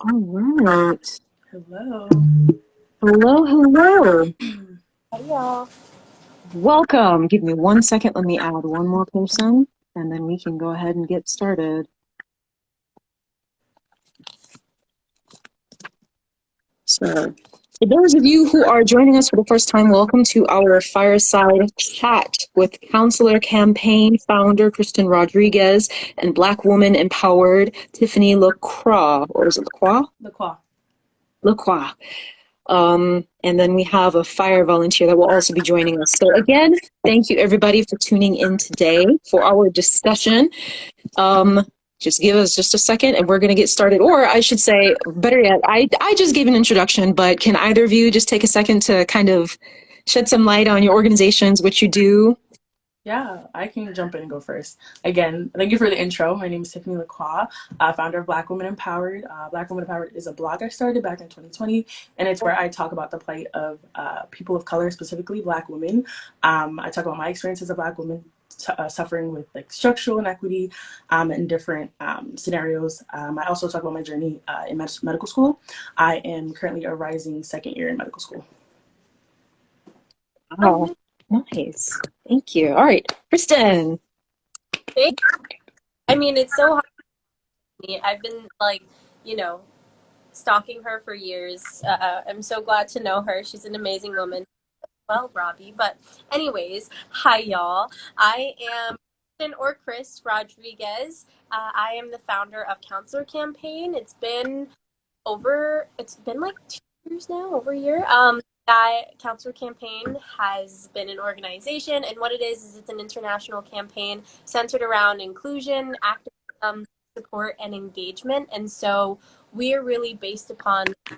All right. Hello. Hello, hello. Hey y'all. Welcome. Give me 1 second. Let me add one more person, and then we can go ahead and get started. So, for those of you who are joining us for the first time, welcome to our FIERside chat with Counselor Campaign founder Kristin Rodriguez and Black Woman Empowered Tiffany Lacroix. Or is it Lacroix? Lacroix. Lacroix. And then we have a FIER volunteer that will also be joining us. So again, thank you everybody for tuning in today for our discussion. Just give us just a second and we're going to get started. Or I should say, better yet, I just gave an introduction, but can either of you just take a second to kind of shed some light on your organizations, what you do? Yeah, I can jump in and go first. Again, thank you for the intro. My name is Tiffany Lacroix, founder of Black Woman Empowered. Black Woman Empowered is a blog I started back in 2020, and it's where I talk about the plight of people of color, specifically Black women. I talk about my experience as a Black woman suffering with like structural inequity in different scenarios. I also talk about my journey in medical school. I am currently a rising second year in medical school. Oh, nice. Thank you. All right, Kristin. I mean, it's so hard for me. I've been stalking her for years. I'm so glad to know her. She's an amazing woman. Well, Robbie. But anyways, hi y'all. I am Kristin or Chris Rodriguez. I am the founder of Counselor Campaign. It's been like 2 years now, over a year. Counselor Campaign has been an organization, and what it is it's an international campaign centered around inclusion, activism, support, and engagement. And so we are really based upon the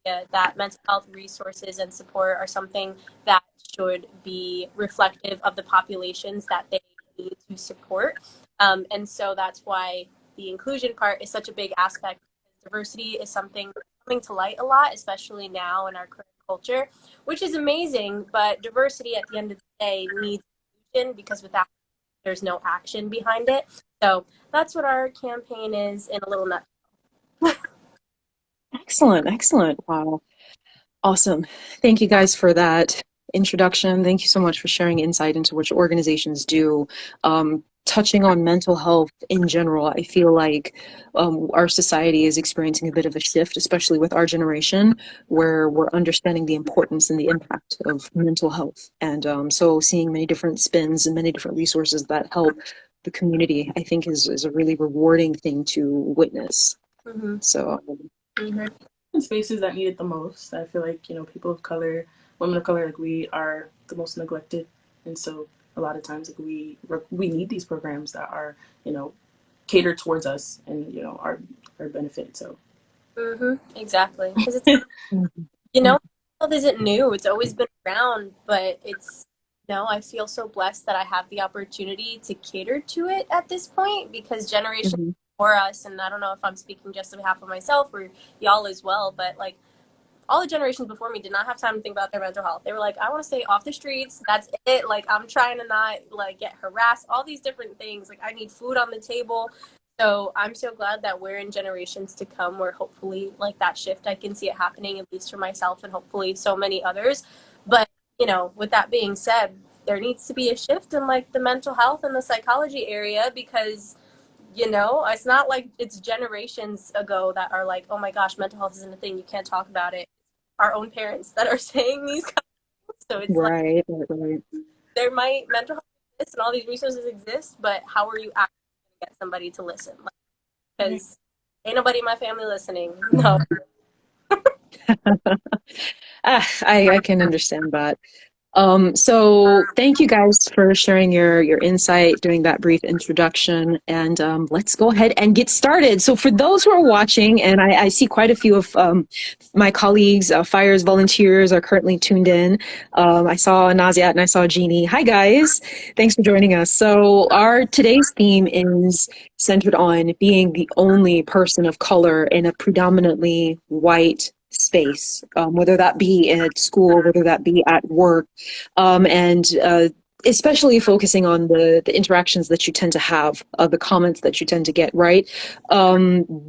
idea that mental health resources and support are something that should be reflective of the populations that they need to support. And so that's why the inclusion part is such a big aspect. Diversity is something coming to light a lot, especially now in our current culture, which is amazing, but diversity at the end of the day needs action, because without there's no action behind it. So that's what our campaign is in a little nutshell. Excellent. Wow. Awesome. Thank you guys for that introduction. Thank you so much for sharing insight into what your organizations do. Touching on mental health in general, I feel like our society is experiencing a bit of a shift, especially with our generation, where we're understanding the importance and the impact of mental health. And so seeing many different spins and many different resources that help the community, I think is a really rewarding thing to witness. Mm-hmm. So. In spaces that need it the most. I feel like, people of color, women of color, like we are the most neglected. And so a lot of times like we need these programs that are, catered towards us and, our benefit. So. Exactly. Because it's, health isn't new. It's always been around, but it's, I feel so blessed that I have the opportunity to cater to it at this point, because generations before us, and I don't know if I'm speaking just on behalf of myself or y'all as well, but like all the generations before me did not have time to think about their mental health. They were like, I want to stay off the streets. That's it. Like, I'm trying to not like get harassed, all these different things. Like, I need food on the table. So I'm so glad that we're in generations to come where hopefully like that shift, I can see it happening, at least for myself and hopefully so many others. But, with that being said, there needs to be a shift in like the mental health and the psychology area, because it's not like it's generations ago that are like, oh my gosh, mental health isn't a thing, you can't talk about it. Our own parents that are saying these kind of things. So it's right. There might mental health exist and all these resources exist, but how are you actually going to get somebody to listen? Because ain't nobody in my family listening. No. I can understand that. So thank you guys for sharing your insight, doing that brief introduction, and let's go ahead and get started. So for those who are watching, and I see quite a few of my colleagues, FIERs volunteers are currently tuned in. I saw Naziat and I saw Jeannie. Hi guys, thanks for joining us. So our today's theme is centered on being the only person of color in a predominantly white space, whether that be at school, whether that be at work, and especially focusing on the interactions that you tend to have, the comments that you tend to get, right?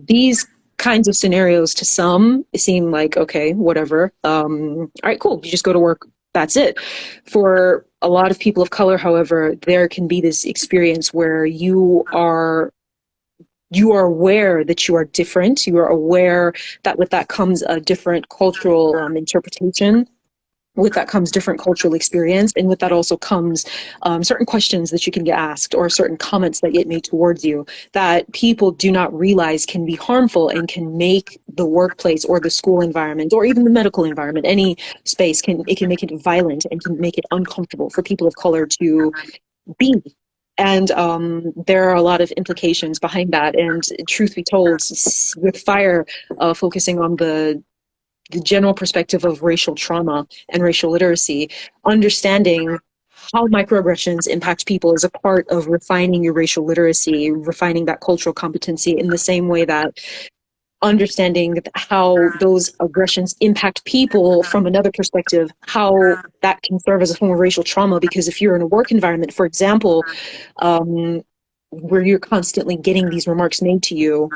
These kinds of scenarios to some seem like, okay, whatever. All right, cool. You just go to work. That's it. For a lot of people of color, however, there can be this experience where you are aware that you are different. You are aware that with that comes a different cultural interpretation. With that comes different cultural experience, and with that also comes certain questions that you can get asked or certain comments that get made towards you that people do not realize can be harmful and can make the workplace or the school environment or even the medical environment, any space, can make it violent and can make it uncomfortable for people of color to be. And there are a lot of implications behind that. And truth be told, with FIER focusing on the general perspective of racial trauma and racial literacy, understanding how microaggressions impact people is a part of refining your racial literacy, refining that cultural competency in the same way that understanding how those aggressions impact people from another perspective, how that can serve as a form of racial trauma. Because if you're in a work environment, for example, where you're constantly getting these remarks made to you,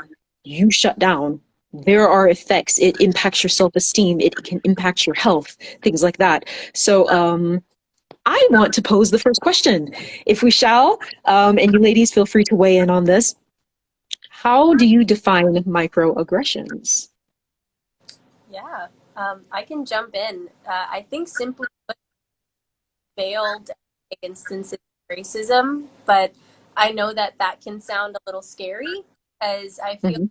you shut down. There are effects. It impacts your self-esteem. It can impact your health, things like that. So I want to pose the first question, if we shall, and you ladies feel free to weigh in on this. How do you define microaggressions? Yeah, I can jump in. I think simply put, veiled instances of racism, but I know that that can sound a little scary because I feel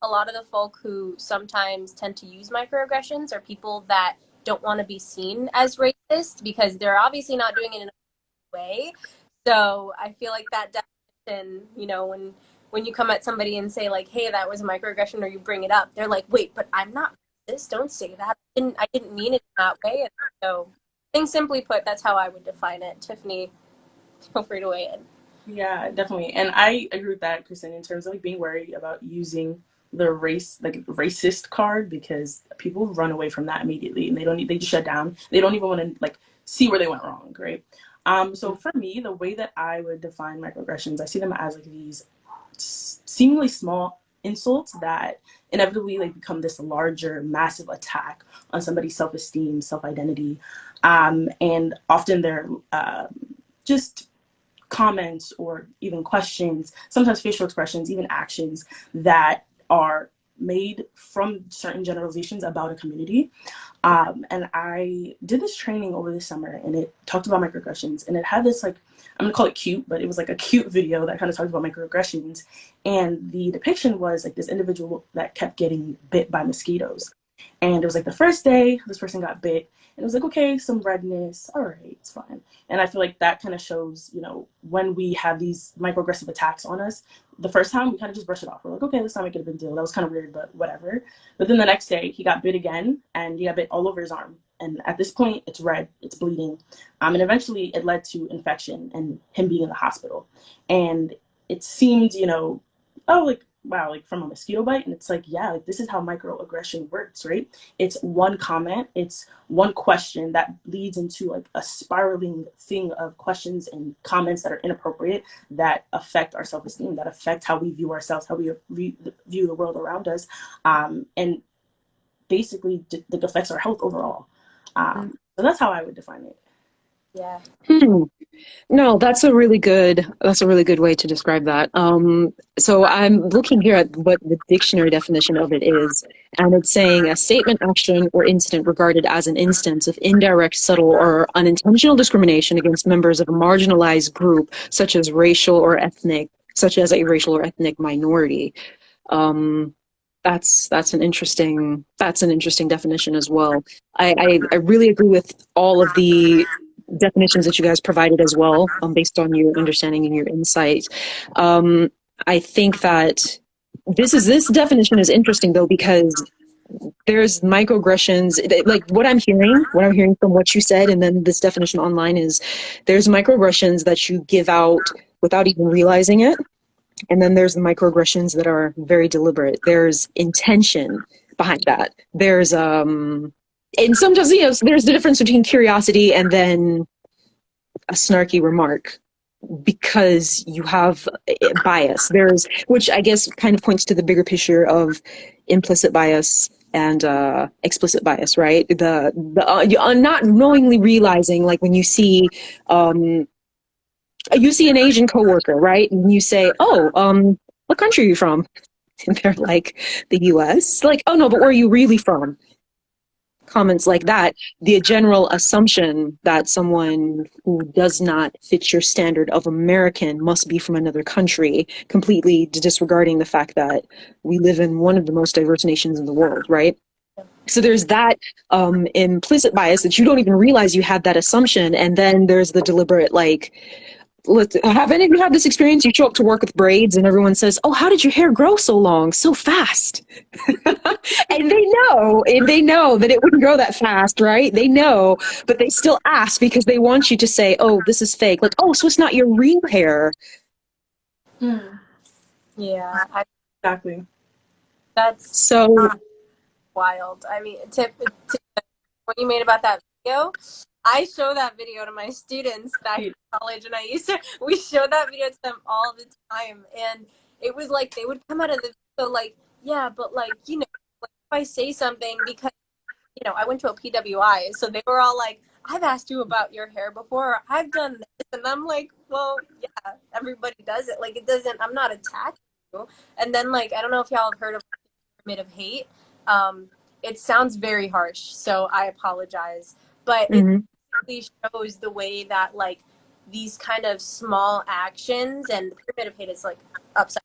a lot of the folk who sometimes tend to use microaggressions are people that don't want to be seen as racist because they're obviously not doing it in a way. So I feel like that definition, you know, when you come at somebody and say like, hey, that was a microaggression, or you bring it up, they're like, wait, but I'm not racist. Don't say that. I didn't mean it in that way. And so I think simply put, that's how I would define it. Tiffany, feel free to weigh in. Yeah, definitely. And I agree with that, Kristin, in terms of like being worried about using the racist card, because people run away from that immediately and they just shut down. They don't even want to like see where they went wrong, right? So for me, the way that I would define microaggressions, I see them as like these seemingly small insults that inevitably like become this larger, massive attack on somebody's self-esteem, self-identity. And often they're just comments or even questions, sometimes facial expressions, even actions that are made from certain generalizations about a community. And I did this training over the summer and it talked about microaggressions, and it had this like, I'm gonna call it cute, but it was like a cute video that kind of talked about microaggressions. And the depiction was like this individual that kept getting bit by mosquitoes. And it was like the first day this person got bit, and it was like, okay, some redness, all right, it's fine. And I feel like that kind of shows, you know, when we have these microaggressive attacks on us, the first time we kind of just brush it off. We're like, okay, let's not make it a big deal. That was kind of weird, but whatever. But then the next day he got bit again, and he got bit all over his arm. And at this point, it's red, it's bleeding. And eventually it led to infection and him being in the hospital. And it seemed, you know, oh, like, wow, like from a mosquito bite. And it's like, yeah, like this is how microaggression works, right? It's one comment, it's one question that leads into like a spiraling thing of questions and comments that are inappropriate, that affect our self-esteem, that affect how we view ourselves, how we view the world around us, and basically like affects our health overall. So that's how I would define it. Yeah. No, that's a really good way to describe that. So I'm looking here at what the dictionary definition of it is, and it's saying a statement, action, or incident regarded as an instance of indirect, subtle, or unintentional discrimination against members of a marginalized group, such as a racial or ethnic minority. That's an interesting definition as well. I really agree with all of the definitions that you guys provided as well, based on your understanding and your insight. I think that this definition is interesting though, because there's microaggressions, like what I'm hearing from what you said, and then this definition online is there's microaggressions that you give out without even realizing it. And then there's the microaggressions that are very deliberate. There's intention behind that. There's and sometimes, you know, there's the difference between curiosity and then a snarky remark. because you have bias. Which I guess kind of points to the bigger picture of implicit bias and explicit bias, right? You're not knowingly realizing, like when you see an Asian coworker, right? And you say, "Oh, what country are you from?" And they're like, "The U.S." Like, "Oh no, but where are you really from?" Comments like that, the general assumption that someone who does not fit your standard of American must be from another country, completely disregarding the fact that we live in one of the most diverse nations in the world, right? So there's that implicit bias that you don't even realize you had that assumption, and then there's the deliberate, like, have any of you had this experience? You show up to work with braids and everyone says, "Oh, how did your hair grow so long, so fast?" And they know that it wouldn't grow that fast, right? They know, but they still ask because they want you to say, "Oh, this is fake." Like, "Oh, so it's not your real hair." Yeah, Exactly. that's So, wild. I mean, what you made about that video, I show that video to my students back in college, and we showed that video to them all the time. And it was like, they would come out of the video like, yeah, but like, like if I say something, because, I went to a PWI, so they were all like, "I've asked you about your hair before, I've done this." And I'm like, well, yeah, everybody does it. Like, I'm not attacking you. And then, like, I don't know if y'all have heard of the pyramid of hate. It sounds very harsh, so I apologize. But it mhm, really shows the way that, like, these kind of small actions, and the pyramid of hate is like upside.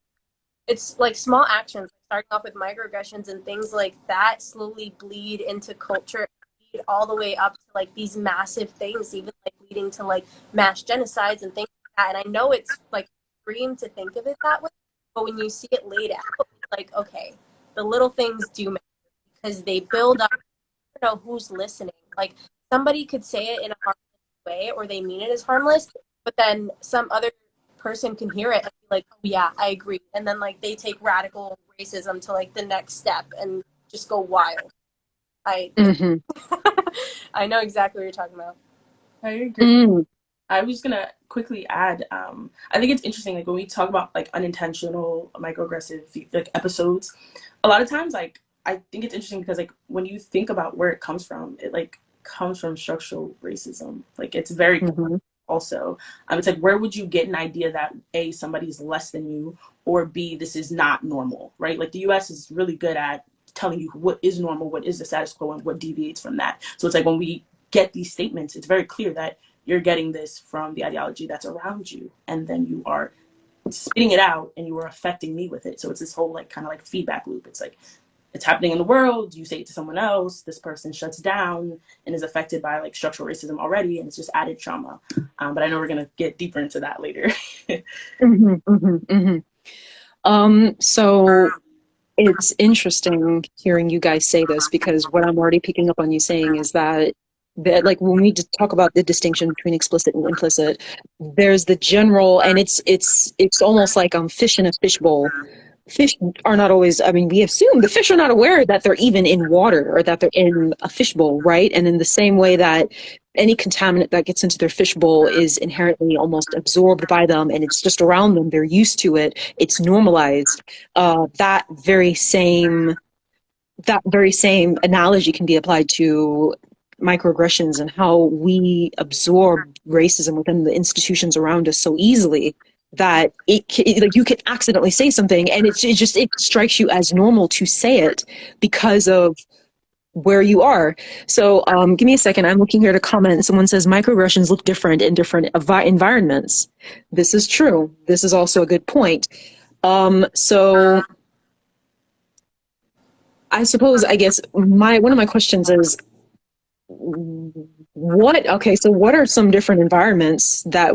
It's like small actions, starting off with microaggressions and things like that, slowly bleed into culture, bleed all the way up to like these massive things, even like leading to like mass genocides and things like that. And I know it's like extreme to think of it that way, but when you see it laid out, it's like, okay, the little things do matter because they build up. I don't know who's listening. Like, somebody could say it in a harmless way, or they mean it as harmless, but then some other person can hear it and be like, "Oh yeah, I agree," and then like they take radical racism to like the next step and just go wild. mhm, I know exactly what you're talking about. I agree. mm, I was gonna quickly add. I think it's interesting, like when we talk about like unintentional microaggressive like episodes, a lot of times, like I think it's interesting because like when you think about where it comes from, it like comes from structural racism. Like it's very mhm, also. It's like, where would you get an idea that A, somebody's less than you, or B, this is not normal, right? Like the US is really good at telling you what is normal, what is the status quo, and what deviates from that. So it's like when we get these statements, it's very clear that you're getting this from the ideology that's around you, and then you are spitting it out and you are affecting me with it. So it's this whole like kind of like feedback loop. It's like it's happening in the world, you say it to someone else, this person shuts down and is affected by like structural racism already, and it's just added trauma. But I know we're going to get deeper into that later. mhm, mhm, mhm. So it's interesting hearing you guys say this, because what I'm already picking up on you saying is that like when we talk about the distinction between explicit and implicit, there's the general, and it's almost like fish in a fishbowl. Fish are not always, I mean, we assume the fish are not aware that they're even in water or that they're in a fishbowl, right? And in the same way that any contaminant that gets into their fishbowl is inherently almost absorbed by them and it's just around them, they're used to it, it's normalized. That very same analogy can be applied to microaggressions and how we absorb racism within the institutions around us so easily that like you can accidentally say something and it strikes you as normal to say it because of where you are. So give me a second. I'm looking here to comment. Someone says microaggressions look different in different environments. This is true. This is also a good point. So I suppose, I guess one of my questions is what are some different environments that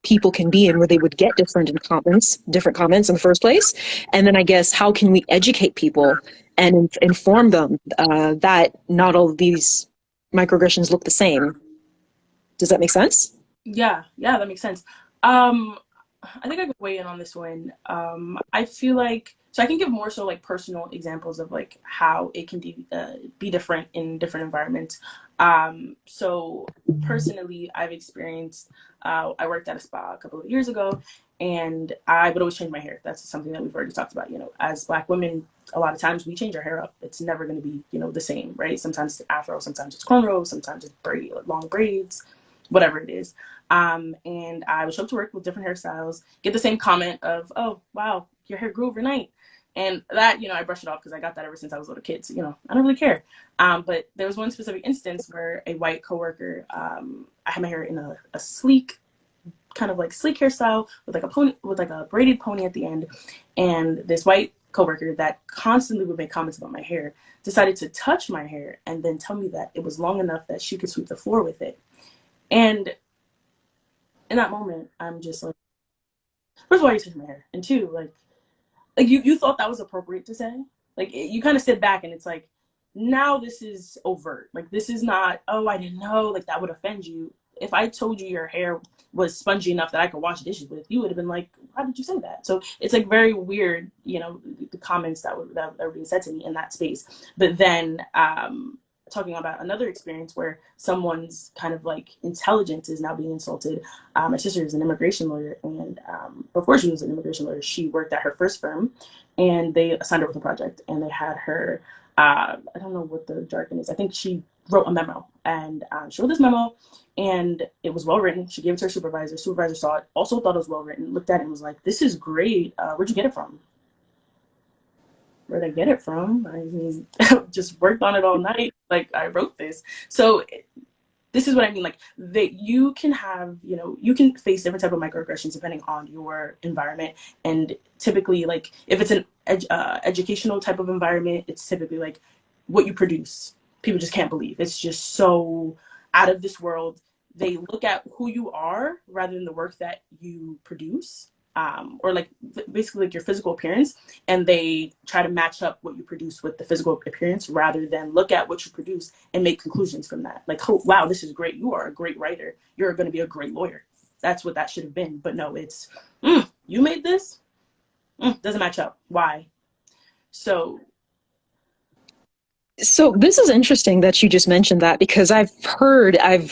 people can be in where they would get different comments in the first place? And then I guess, how can we educate people and inform them that not all of these microaggressions look the same? Does that make sense? Yeah, that makes sense. I think I could weigh in on this one. I feel like so I can give more so like personal examples of like how it can be different in different environments. So personally, I've experienced I worked at a spa a couple of years ago, and I would always change my hair. That's something that we've already talked about. You know, as Black women, a lot of times we change our hair up. It's never going to be, you know, the same, right? Sometimes it's afro, sometimes it's cornrows, sometimes it's braid, long braids, whatever it is. And I would show up to work with different hairstyles, get the same comment of, oh, wow, your hair grew overnight. And that, you know, I brushed it off because I got that ever since I was a little kid. So, you know, I don't really care. But there was one specific instance where a white coworker, I had my hair in a sleek, kind of like sleek hairstyle with like a pony, with like a braided pony at the end. And this white coworker that constantly would make comments about my hair decided to touch my hair and then tell me that it was long enough that she could sweep the floor with it. And in that moment, I'm just like, first of all, you touched my hair, and two, like you thought that was appropriate to say. Like you kind of sit back and it's like, now this is overt. Like this is not, oh, I didn't know, like that would offend you. If I told you your hair was spongy enough that I could wash dishes with, you would have been like, why did you say that? So it's like very weird, you know, the comments that were being said to me in that space. But then talking about another experience where someone's kind of like intelligence is now being insulted. My sister is an immigration lawyer, and before she was an immigration lawyer, she worked at her first firm, and they assigned her with a project, and they had her, I don't know what the jargon is. I think she wrote a memo, and she wrote this memo, and it was well written. She gave it to her supervisor. Supervisor saw it, also thought it was well written, looked at it and was like, this is great. Where'd you get it from? Where'd I get it from? I mean, just worked on it all night. Like I wrote this. So this is what I mean. Like that you can have, you know, you can face different type of microaggressions depending on your environment. And typically, like if it's an educational type of environment, it's typically like what you produce. People just can't believe. It's just so out of this world. They look at who you are rather than the work that you produce. Or like basically like your physical appearance, and they try to match up what you produce with the physical appearance rather than look at what you produce and make conclusions from that. Like, oh, wow, this is great. You are a great writer. You're going to be a great lawyer. That's what that should have been. But no, it's, you made this? Doesn't match up. Why? So this is interesting that you just mentioned that, because I've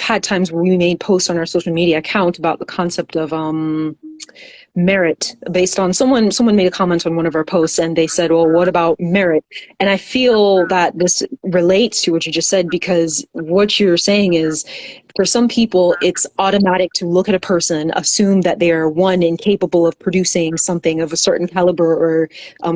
had times where we made posts on our social media account about the concept of merit based on someone made a comment on one of our posts, and they said, well, what about merit? And I feel that this relates to what you just said, because what you're saying is, for some people, it's automatic to look at a person, assume that they are, one, incapable of producing something of a certain caliber or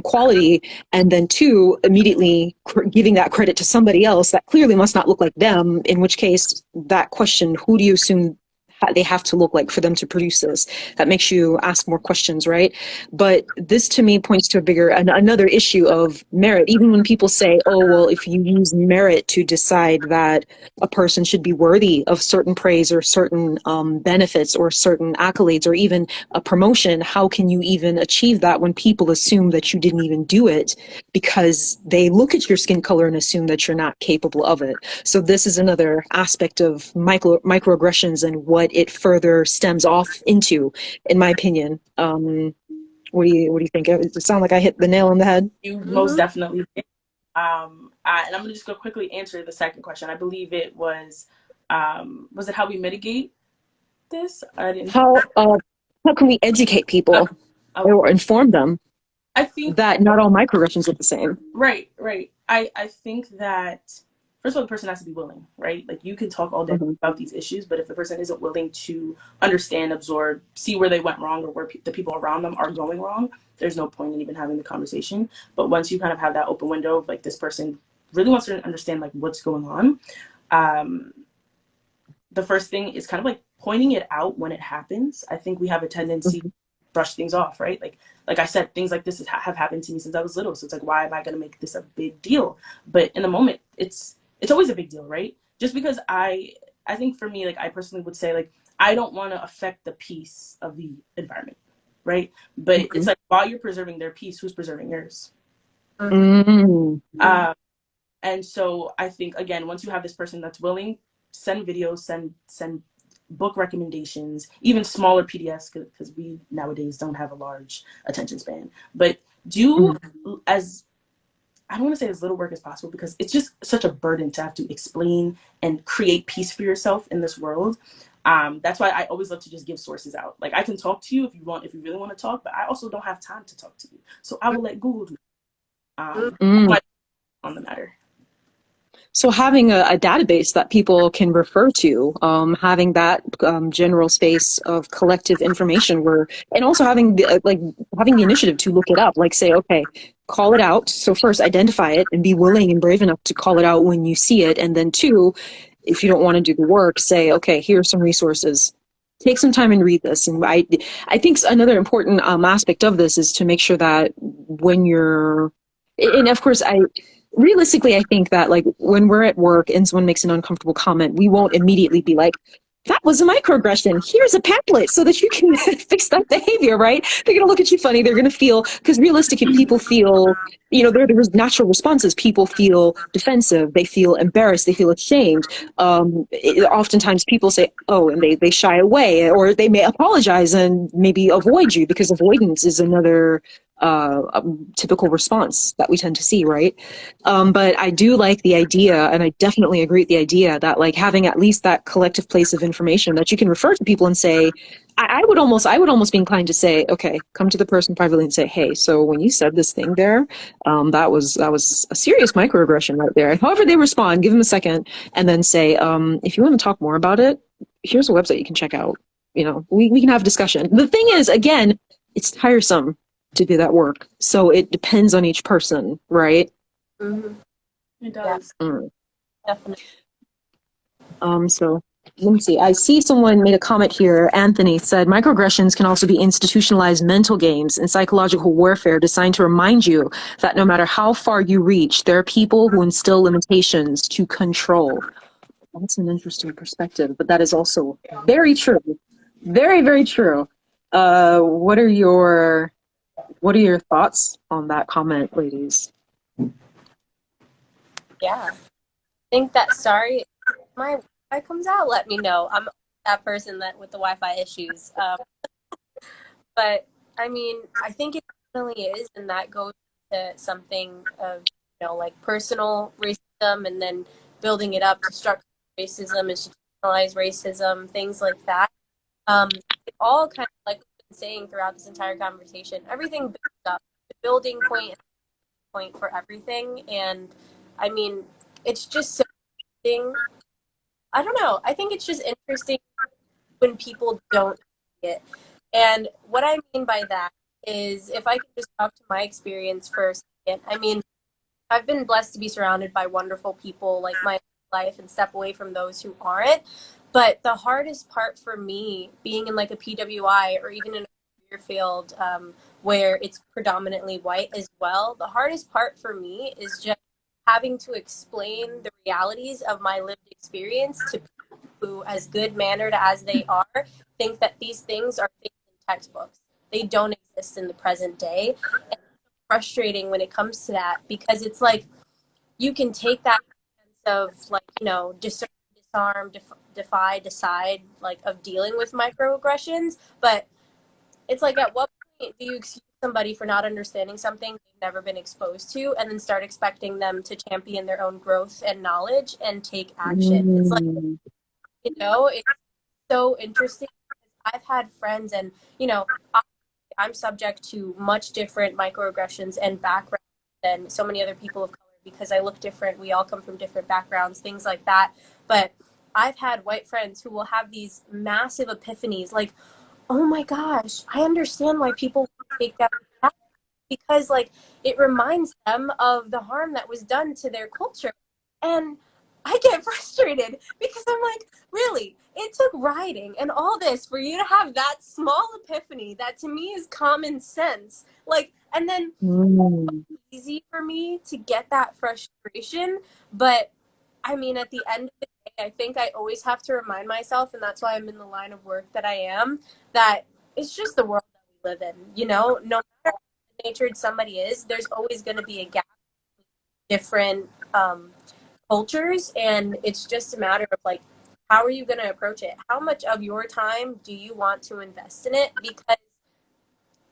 quality, and then two, immediately giving that credit to somebody else that clearly must not look like them, in which case that question, who do you assume they have to look like for them to produce this? That makes you ask more questions, right? But this to me points to another issue of merit. Even when people say, oh, well, if you use merit to decide that a person should be worthy of certain praise or certain benefits or certain accolades or even a promotion, how can you even achieve that when people assume that you didn't even do it because they look at your skin color and assume that you're not capable of it? So this is another aspect of microaggressions and what it further stems off into, in my opinion. What do you think? Does it sound like I hit the nail on the head? you most definitely did. And I'm going to just go quickly answer the second question. I believe it was it how we mitigate this? I didn't. How can we educate people or inform them I think that not all microaggressions look the same? Right. I think that first of all, the person has to be willing, right? Like you can talk all day about these issues, but if the person isn't willing to understand, absorb, see where they went wrong or where the people around them are going wrong, there's no point in even having the conversation. But once you kind of have that open window of like, this person really wants to understand like what's going on, the first thing is kind of like pointing it out when it happens. I think we have a tendency to brush things off, right? Like I said, things like this have happened to me since I was little. So it's like, why am I going to make this a big deal? But in the moment, it's always a big deal, right? Just because I think for me, like I personally would say, like, I don't want to affect the peace of the environment, right? But it's like, while you're preserving their peace, who's preserving yours? And so I think, again, once you have this person that's willing, send videos, send book recommendations, even smaller PDFs, because we nowadays don't have a large attention span. But do as, I don't want to say as little work as possible, because it's just such a burden to have to explain and create peace for yourself in this world. That's why I always love to just give sources out. Like, I can talk to you if you really want to talk, but I also don't have time to talk to you. So I will let Google do on the matter. So having a database that people can refer to, having that general space of collective information, and also having having the initiative to look it up, like say, okay, call it out. So first, identify it and be willing and brave enough to call it out when you see it, and then two, if you don't want to do the work, say, okay, here are some resources. Take some time and read this. And I think another important aspect of this is to make sure that when you're, and of course, realistically, I think that like when we're at work and someone makes an uncomfortable comment, we won't immediately be like, that was a microaggression. Here's a pamphlet so that you can fix that behavior, right? They're going to look at you funny. They're going to feel, because realistically, people feel, there's natural responses. People feel defensive. They feel embarrassed. They feel ashamed. Oftentimes people say, oh, and they shy away, or they may apologize and maybe avoid you, because avoidance is another typical response that we tend to see, right? But I do like the idea, and I definitely agree with the idea that like having at least that collective place of information that you can refer to people and say, I would almost be inclined to say, okay, come to the person privately and say, hey, so when you said this thing there, that was a serious microaggression right there. And however they respond, give them a second, and then say, if you want to talk more about it, here's a website you can check out. We can have a discussion. The thing is, again, it's tiresome to do that work. So it depends on each person, right? Mm-hmm. It does. Definitely. So let me see. I see someone made a comment here. Anthony said, microaggressions can also be institutionalized mental games and psychological warfare designed to remind you that no matter how far you reach, there are people who instill limitations to control. That's an interesting perspective, but that is also very true. Very, very true. What are your thoughts on that comment, ladies? Yeah. I think that, sorry, my Wi-Fi comes out, let me know. I'm that person that with the Wi-Fi issues. But I mean, I think it definitely is, and that goes to something of, like personal racism, and then building it up to structural racism, institutionalized racism, things like that. It all kind of, like we've been saying throughout this entire conversation, everything builds up, the building point for everything. And I mean, it's just so interesting. I don't know. I think it's just interesting when people don't see it. And what I mean by that is, if I could just talk to my experience for a second, I mean, I've been blessed to be surrounded by wonderful people like my life and step away from those who aren't. But the hardest part for me, being in like a PWI or even in a career field where it's predominantly white as well, the hardest part for me is just having to explain the realities of my lived experience to people who, as good mannered as they are, think that these things are things in textbooks. They don't exist in the present day. And it's frustrating when it comes to that, because it's like you can take that sense of like, discern, disarm, defy, decide, like of dealing with microaggressions, but it's like, at what point do you excuse somebody for not understanding something they've never been exposed to, and then start expecting them to champion their own growth and knowledge and take action? It's like, it's so interesting. I've had friends, and I'm subject to much different microaggressions and backgrounds than so many other people of color, because I look different. We all come from different backgrounds, things like that. But I've had white friends who will have these massive epiphanies, like, oh my gosh, I understand why people take that, because like it reminds them of the harm that was done to their culture. And I get frustrated because I'm like, really? It took writing and all this for you to have that small epiphany that to me is common sense. Like, and then it's easy for me to get that frustration. But I mean, at the end of the day, I think I always have to remind myself, and that's why I'm in the line of work that I am, that it's just the world that we live in. No matter how natured somebody is, there's always going to be a gap between different cultures, and it's just a matter of like, how are you going to approach it? How much of your time do you want to invest in it? Because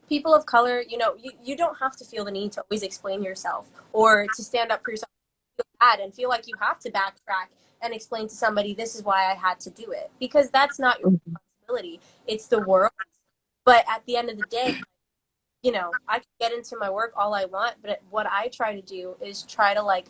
people of color, you don't have to feel the need to always explain yourself or to stand up for yourself. bad and feel like you have to backtrack and explain to somebody, this is why I had to do it, because that's not your responsibility. It's the world. But at the end of the day, you know, I can get into my work all I want, but what I try to do is try to like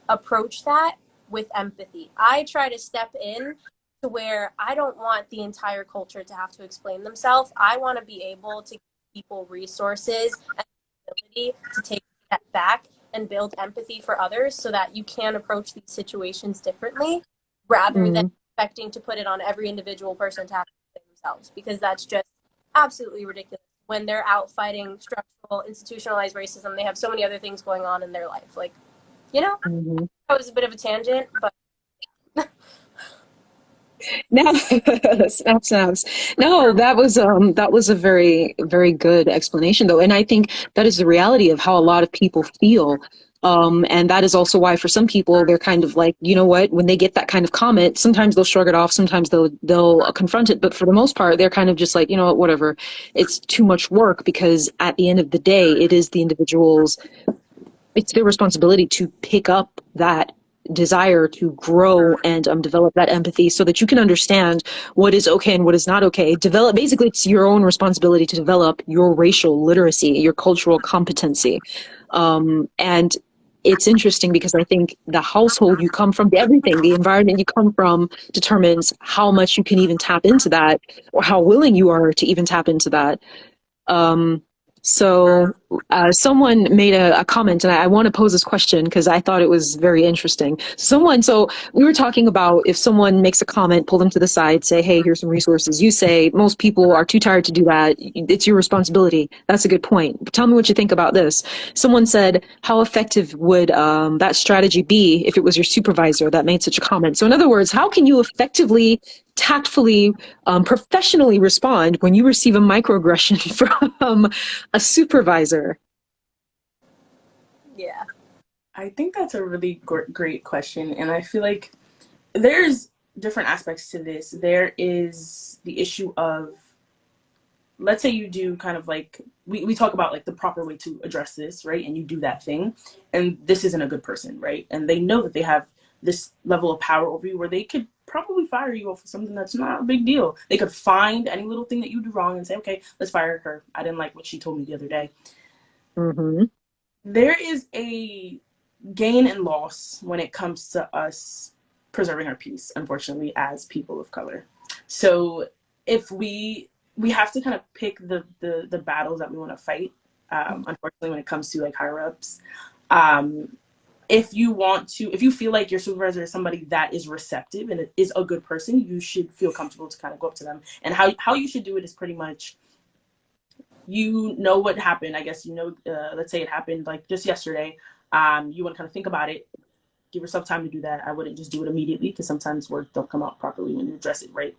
approach that with empathy. I try to step in to where I don't want the entire culture to have to explain themselves. I want to be able to give people resources and ability to take a step back and build empathy for others so that you can approach these situations differently rather than expecting to put it on every individual person to have to explain themselves, because that's just absolutely ridiculous. When they're out fighting structural, institutionalized racism, they have so many other things going on in their life. Like, you know, that was a bit of a tangent, but No, snaps. No, that was a very, very good explanation though. And I think that is the reality of how a lot of people feel. And that is also why for some people, they're kind of like, you know what, when they get that kind of comment, sometimes they'll shrug it off, sometimes they'll confront it. But for the most part, they're kind of just like, you know what, whatever. It's too much work, because at the end of the day, it is the individual's, it's their responsibility to pick up that desire to grow and develop that empathy so that you can understand what is okay and what is not okay. Basically, it's your own responsibility to develop your racial literacy, your cultural competency. And it's interesting because I think the household you come from, everything, the environment you come from determines how much you can even tap into that, or how willing you are to even tap into that. So someone made a comment, and I want to pose this question because I thought it was very interesting. So we were talking about if someone makes a comment, pull them to the side, say, hey, here's some resources. You say most people are too tired to do that. It's your responsibility. That's a good point. But tell me what you think about this. Someone said, how effective would that strategy be if it was your supervisor that made such a comment? So in other words, how can you effectively, tactfully, professionally respond when you receive a microaggression from a supervisor? yeah. I think that's a really great question. And I feel like there's different aspects to this. There is the issue of, let's say you do kind of like, we talk about like the proper way to address this, right? And you do that thing, and this isn't a good person, right? And they know that they have this level of power over you where they could probably fire you for something that's not a big deal. They could find any little thing that you do wrong and say, okay, let's fire her. I didn't like what she told me the other day. There is a gain and loss when it comes to us preserving our peace, unfortunately, as people of color. So if we have to kind of pick the battles that we want to fight, unfortunately, when it comes to like higher ups. If you feel like your supervisor is somebody that is receptive and is a good person, you should feel comfortable to kind of go up to them. And how you should do it is pretty much, you know what happened. I guess, let's say it happened like just yesterday. You want to kind of think about it, give yourself time to do that. I wouldn't just do it immediately, because sometimes words don't come out properly when you address it right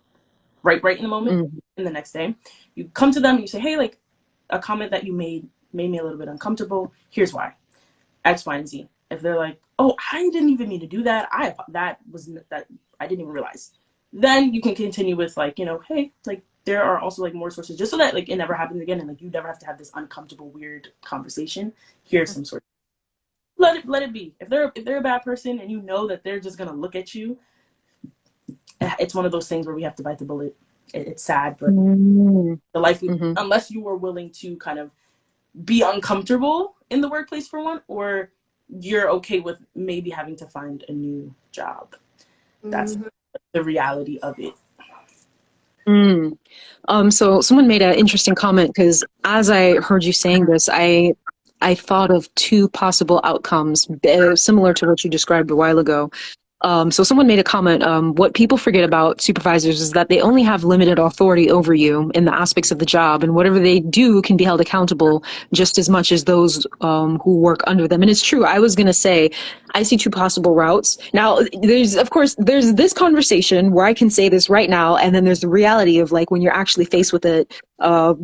in the moment. And the next day you come to them and you say, hey, like, a comment that you made me a little bit uncomfortable. Here's why. X, Y, and Z. If they're like, oh, I didn't even mean to do that, I didn't even realize, then you can continue with like, hey, like, there are also like more sources, just so that like it never happens again, and like you never have to have this uncomfortable, weird conversation. Here's some sort. Let it be. If they're a bad person and you know that they're just gonna look at you, it's one of those things where we have to bite the bullet. It's sad, but the life unless you are willing to kind of be uncomfortable in the workplace for one, or you're okay with maybe having to find a new job. That's the reality of it. So someone made an interesting comment, because as I heard you saying this, I thought of two possible outcomes similar to what you described a while ago. So someone made a comment, what people forget about supervisors is that they only have limited authority over you in the aspects of the job, and whatever they do can be held accountable just as much as those who work under them. And it's true. I was going to say, I see two possible routes. Now, there's this conversation where I can say this right now, and then there's the reality of like when you're actually faced with it,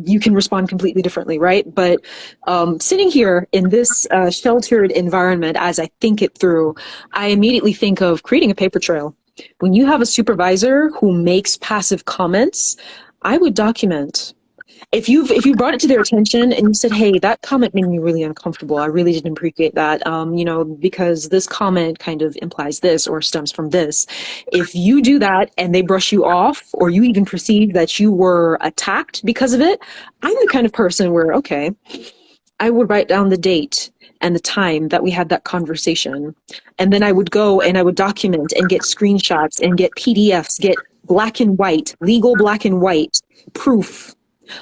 you can respond completely differently, right? But sitting here in this sheltered environment, as I think it through, I immediately think of creating a paper trail. When you have a supervisor who makes passive comments, I would document. if you brought it to their attention and you said, hey, that comment made me really uncomfortable, I really didn't appreciate that, because this comment kind of implies this or stems from this. If you do that and they brush you off, or you even perceive that you were attacked because of it, I'm the kind of person where, okay, I would write down the date and the time that we had that conversation. And then I would go and I would document and get screenshots and get PDFs, get black and white, legal black and white proof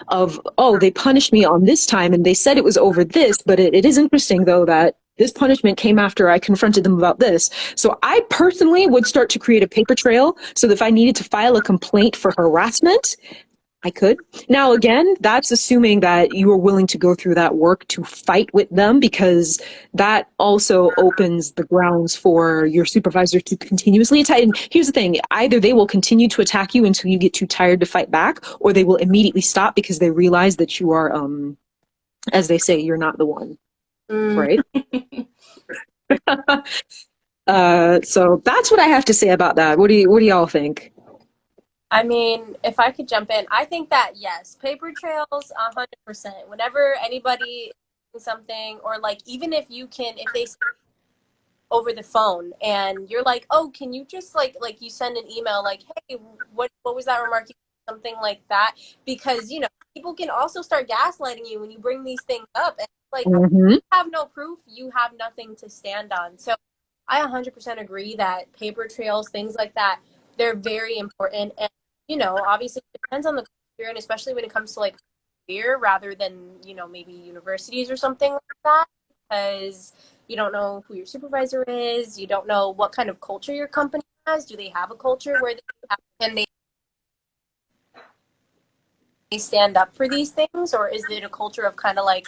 of, oh, they punished me on this time and they said it was over this, but it is interesting though that this punishment came after I confronted them about this. So I personally would start to create a paper trail so that if I needed to file a complaint for harassment, I could. Now, again, that's assuming that you are willing to go through that work to fight with them, because that also opens the grounds for your supervisor to continuously attack. And here's the thing, either they will continue to attack you until you get too tired to fight back, or they will immediately stop because they realize that you are, as they say, you're not the one, right? So that's what I have to say about that. What do y'all think? I mean, if I could jump in, I think that yes, paper trails, 100%. Whenever anybody something, or like even if they say over the phone and you're like, oh, can you just like you send an email like, hey, what was that remark? Something like that, because people can also start gaslighting you when you bring these things up, and like you have no proof, you have nothing to stand on. So I 100% agree that paper trails, things like that, they're very important. And obviously it depends on the career, and especially when it comes to like career rather than maybe universities or something like that, because you don't know who your supervisor is, you don't know what kind of culture your company has. Do they have a culture where they stand up for these things, or is it a culture of kind of like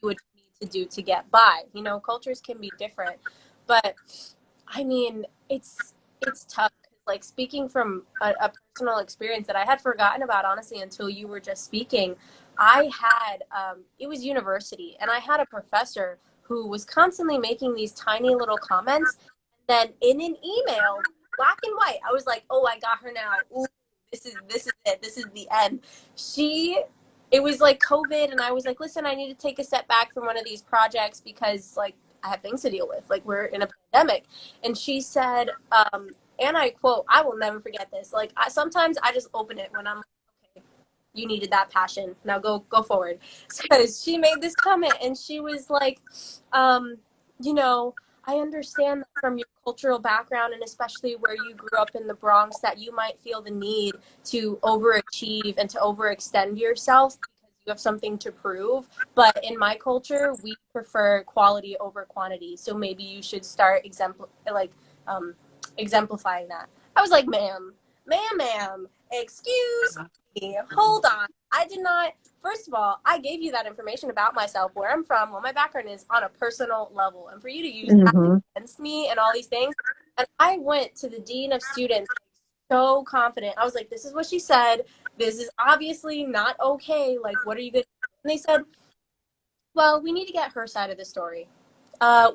do what you need to do to get by? Cultures can be different, but I mean it's tough. Like, speaking from a personal experience that I had forgotten about, honestly, until you were just speaking, I had, it was university, and I had a professor who was constantly making these tiny little comments. And then in an email, black and white, I was like, oh, I got her now. Ooh, this is it. This is the end. It was like COVID, and I was like, listen, I need to take a step back from one of these projects because, like, I have things to deal with. Like, we're in a pandemic. And she said, and I quote, I will never forget this. Like, sometimes I just open it when I'm like, okay, you needed that passion. Now go forward. Because she made this comment, and she was like, I understand that from your cultural background, and especially where you grew up in the Bronx, that you might feel the need to overachieve and to overextend yourself because you have something to prove. But in my culture, we prefer quality over quantity. So maybe you should start exemplifying that. I was like, ma'am, excuse me, hold on. I did not, first of all, I gave you that information about myself, where I'm from, what my background is, on a personal level. And for you to use that against me and all these things, and I went to the dean of students so confident. I was like, this is what she said. This is obviously not okay. Like, what are you going to do? And they said, well, we need to get her side of the story.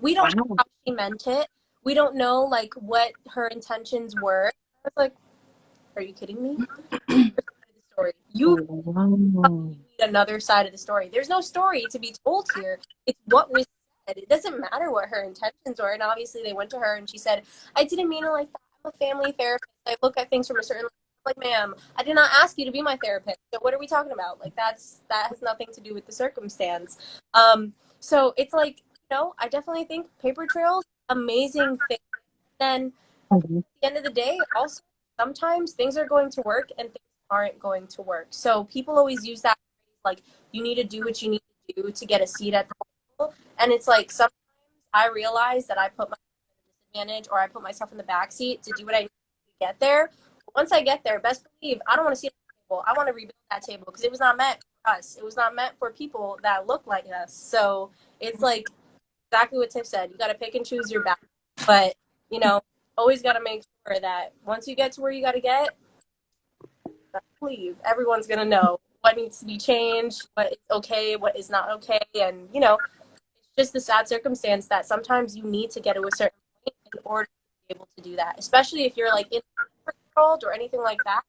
We don't know how she meant it. We don't know, like, what her intentions were. I was like, are you kidding me? You need another side of the story. There's no story to be told here. It's what was said. It doesn't matter what her intentions were. And obviously they went to her and she said, I didn't mean it like that. I'm a family therapist. I look at things from a certain, like, ma'am, I did not ask you to be my therapist. So what are we talking about? Like, that has nothing to do with the circumstance. So it's like, I definitely think paper trails, amazing thing. Then at the end of the day, also, sometimes things are going to work and things aren't going to work. So people always use that phrase, like, you need to do what you need to do to get a seat at the table. And it's like, sometimes I realize that I put myself at a disadvantage, or I put myself in the back seat to do what I need to get there. Once I get there, best believe I don't want to see at the table. I want to rebuild that table because it was not meant for us. It was not meant for people that look like us. So it's like exactly what Tiff said. You got to pick and choose your battle. But, always got to make sure that once you get to where you got to get, leave. Everyone's going to know what needs to be changed, what is okay, what is not okay. And, it's just the sad circumstance that sometimes you need to get to a certain point in order to be able to do that, especially if you're like in the world or anything like that.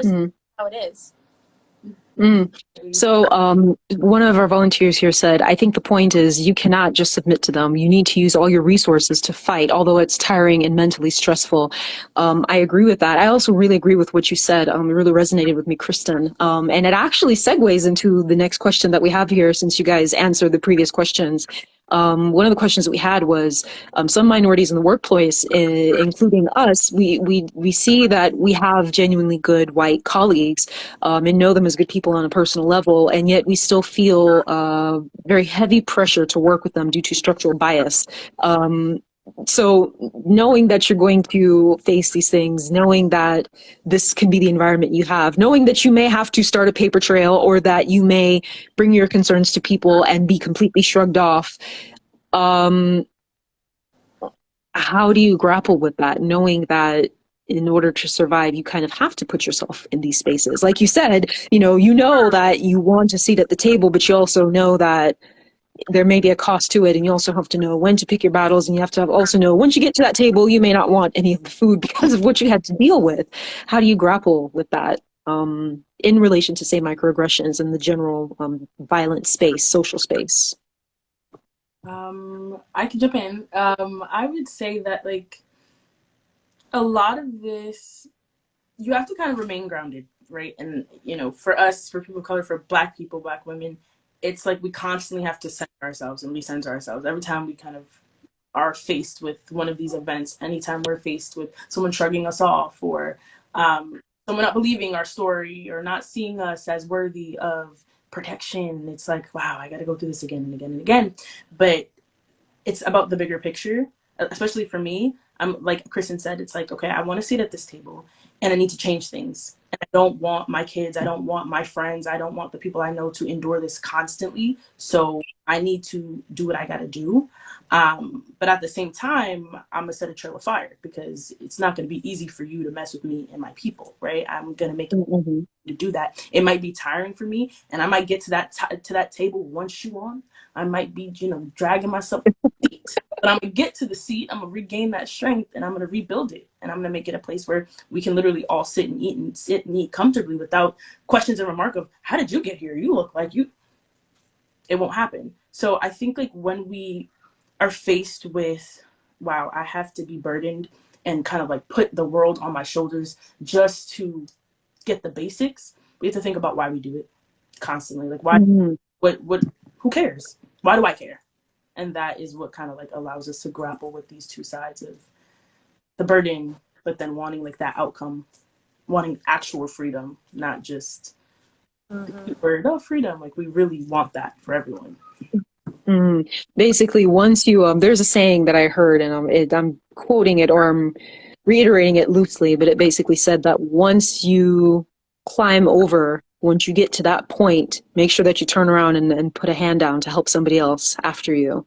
Just how it is. Mm. So, one of our volunteers here said, I think the point is you cannot just submit to them. You need to use all your resources to fight, although it's tiring and mentally stressful. I agree with that. I also really agree with what you said. It really resonated with me, Kristin. And it actually segues into the next question that we have here, since you guys answered the previous questions. One of the questions that we had was some minorities in the workplace, including us, we see that we have genuinely good white colleagues and know them as good people on a personal level, and yet we still feel very heavy pressure to work with them due to structural bias. So knowing that you're going to face these things, knowing that this can be the environment you have, knowing that you may have to start a paper trail or that you may bring your concerns to people and be completely shrugged off, how do you grapple with that, knowing that in order to survive, you kind of have to put yourself in these spaces? Like you said, you know that you want a seat at the table, but you also know that there may be a cost to it, and you also have to know when to pick your battles, and you have to also know once you get to that table, you may not want any of the food because of what you had to deal with. How do you grapple with that in relation to, say, microaggressions and the general violent space, social space? I can jump in. I would say that like a lot of this, you have to kind of remain grounded, right? And for us, for people of color, for Black people, Black women, it's like we constantly have to center ourselves and recenter ourselves every time we kind of are faced with one of these events. Anytime we're faced with someone shrugging us off, or someone not believing our story or not seeing us as worthy of protection, it's like, wow, I got to go through this again and again and again. But it's about the bigger picture, especially for me. I'm like Kristin said, it's like, okay, I want to sit at this table and I need to change things. And I don't want my kids, I don't want my friends, I don't want the people I know to endure this constantly. So I need to do what I got to do. But at the same time, I'm going to set a trail of fire, because it's not going to be easy for you to mess with me and my people, right? I'm going to make it Mm-hmm. to do that. It might be tiring for me, and I might get to that table one shoe on. I might be, dragging myself to the seat, but I'm gonna get to the seat. I'm gonna regain that strength, and I'm gonna rebuild it, and I'm gonna make it a place where we can literally all sit and eat comfortably without questions and remark of, how did you get here? You look like you. It won't happen. So I think like when we are faced with, wow, I have to be burdened and kind of like put the world on my shoulders just to get the basics, we have to think about why we do it constantly. Like, why? Mm-hmm. What? Who cares? Why do I care? And that is what kind of like allows us to grapple with these two sides of the burden, but then wanting like that outcome, wanting actual freedom, not just the word, oh, freedom. Like, we really want that for everyone. Mm. Basically, once you there's a saying that I heard, and I'm quoting it, or I'm reiterating it loosely, but it basically said that once you climb over, once you get to that point, make sure that you turn around and put a hand down to help somebody else after you.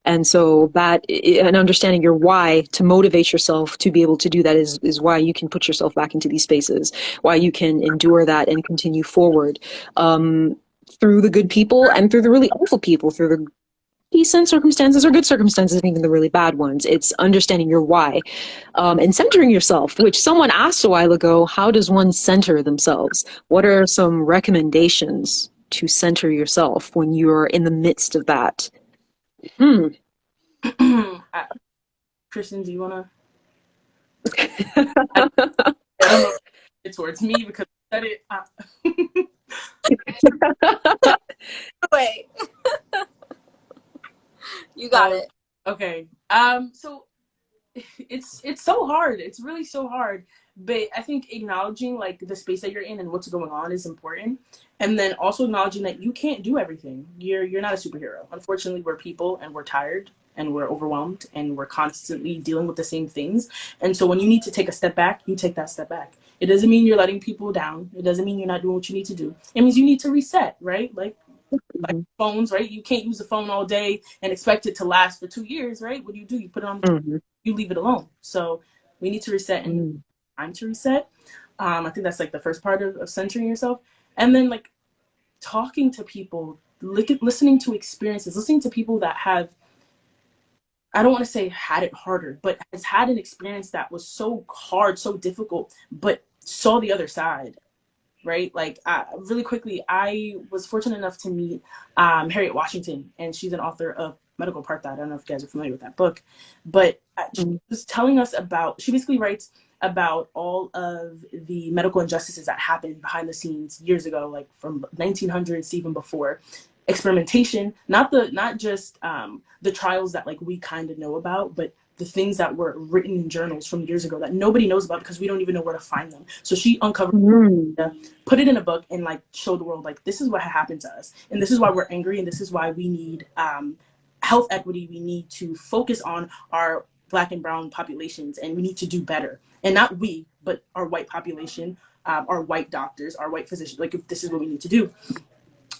And so that, and understanding your why to motivate yourself to be able to do that is why you can put yourself back into these spaces, why you can endure that and continue forward. Through the good people and through the really awful people, through the decent circumstances or good circumstances, and even the really bad ones. It's understanding your why and centering yourself, which someone asked a while ago, how does one center themselves? What are some recommendations to center yourself when you're in the midst of that? Kristin, do you want to? I don't know if it's towards me because I said it. Wait. You got it. Okay. So it's so hard. It's really so hard. But I think acknowledging like the space that you're in and what's going on is important. And then also acknowledging that you can't do everything. You're not a superhero. Unfortunately, we're people and we're tired and we're overwhelmed and we're constantly dealing with the same things. And so when you need to take a step back, you take that step back. It doesn't mean you're letting people down. It doesn't mean you're not doing what you need to do. It means you need to reset, right? Like phones, right? You can't use the phone all day and expect it to last for 2 years, right? What do? You put it on, you leave it alone. So we need to reset and time to reset. I think that's like the first part of centering yourself. And then like talking to people, listening to experiences, listening to people that have, I don't want to say had it harder, but has had an experience that was so hard, so difficult, but saw the other side right? Like, really quickly, I was fortunate enough to meet Harriet Washington, and she's an author of Medical Apartheid. I don't know if you guys are familiar with that book, but she Mm. was telling us about, she basically writes about all of the medical injustices that happened behind the scenes years ago, like from 1900s to even before. Experimentation, not just the trials that like we kind of know about, but the things that were written in journals from years ago that nobody knows about because we don't even know where to find them. So she uncovered, Mm. put it in a book, and like showed the world like, this is what happened to us, and this is why we're angry, and this is why we need health equity. We need to focus on our Black and brown populations, and we need to do better. And not we, but our white population, our white doctors, our white physicians. Like, if this is what we need to do.